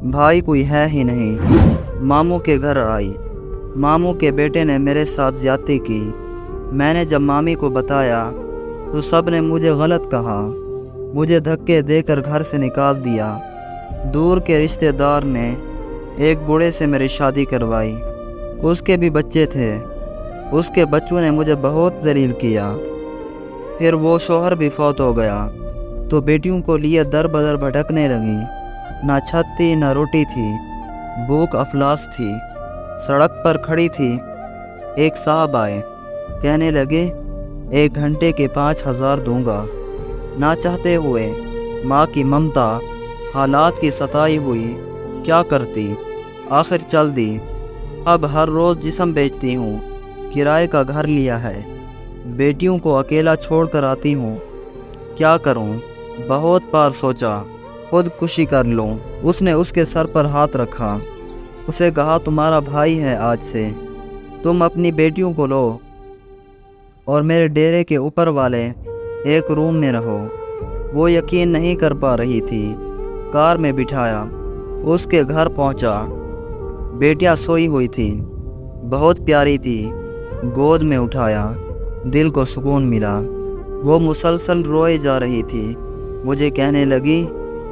भाई कोई है ही नहीं। मामू के घर आई। मामू के बेटे ने मेरे साथ ज्यादती की। मैंने जब मामी को बताया तो सब ने मुझे गलत कहा। मुझे धक्के देकर घर से निकाल दिया। दूर के रिश्तेदार ने एक बूढ़े से मेरी शादी करवाई। उसके भी बच्चे थे। उसके बच्चों ने मुझे बहुत जलील किया। फिर वो शोहर भी फौत हो गया तो बेटियों को लिए दर बदर भटकने लगी। ना छत थी ना रोटी थी, भूख अफलास थी। सड़क पर खड़ी थी। एक साहब आए, कहने लगे 1 घंटे के 5,000 दूंगा। ना चाहते हुए माँ की ममता, हालात की सताई हुई, क्या करती, आखिर चल दी। अब हर रोज़ जिस्म बेचती हूँ, किराए का घर लिया है, बेटियों को अकेला छोड़कर आती हूँ। क्या करूँ? बहुत बार सोचा खुदकुशी कर लूँ। उसने उसके सर पर हाथ रखा। उसे कहा, तुम्हारा भाई है आज से, तुम अपनी बेटियों को लो और मेरे डेरे के ऊपर वाले एक रूम में रहो। वो यकीन नहीं कर पा रही थी। कार में बिठाया, उसके घर पहुंचा। बेटियां सोई हुई थी, बहुत प्यारी थी। गोद में उठाया, दिल को सुकून मिला। वो मुसलसल रोए जा रही थी। मुझे कहने लगी,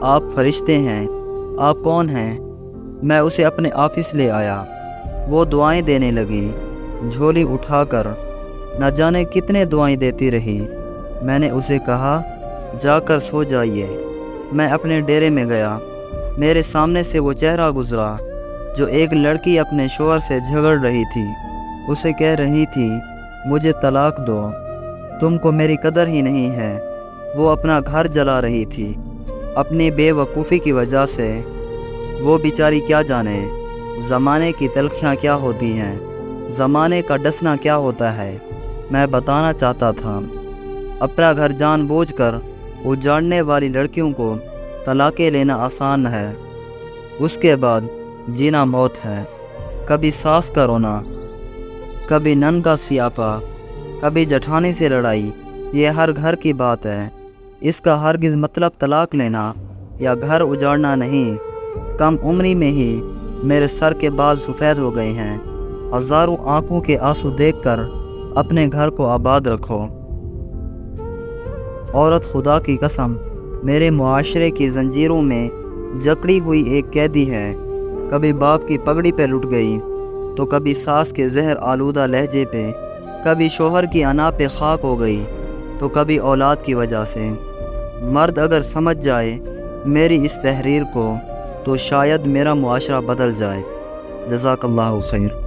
आप फरिश्ते हैं। आप कौन हैं? मैं उसे अपने ऑफिस ले आया। वो दुआएं देने लगी, झोली उठाकर। न जाने कितने दुआएं देती रही। मैंने उसे कहा, जाकर सो जाइए। मैं अपने डेरे में गया। मेरे सामने से वो चेहरा गुजरा जो एक लड़की अपने शोहर से झगड़ रही थी। उसे कह रही थी, मुझे तलाक दो, तुमको मेरी कदर ही नहीं है। वो अपना घर जला रही थी अपनी बेवकूफ़ी की वजह से। वो बेचारी क्या जाने ज़माने की तलखियाँ क्या होती हैं, ज़माने का डसना क्या होता है। मैं बताना चाहता था, अपना घर जानबूझकर उजाड़ने वाली लड़कियों को तलाक़ें लेना आसान है, उसके बाद जीना मौत है। कभी सास का रोना, कभी नन का सियापा, कभी जठानी से लड़ाई, ये हर घर की बात है। इसका हरगिज़ मतलब तलाक लेना या घर उजाड़ना नहीं। कम उम्री में ही मेरे सर के बाल सफ़ेद हो गए हैं। हज़ारों आंखों के आंसू देखकर अपने घर को आबाद रखो। औरत खुदा की कसम मेरे मुआशरे की जंजीरों में जकड़ी हुई एक कैदी है। कभी बाप की पगड़ी पे लुट गई तो कभी सास के जहर आलूदा लहजे पे, कभी शोहर की अना पे खाक हो गई तो कभी औलाद की वजह से। मर्द अगर समझ जाए मेरी इस तहरीर को तो शायद मेरा मुआशरा बदल जाए। जज़ाकल्लाहु खैर।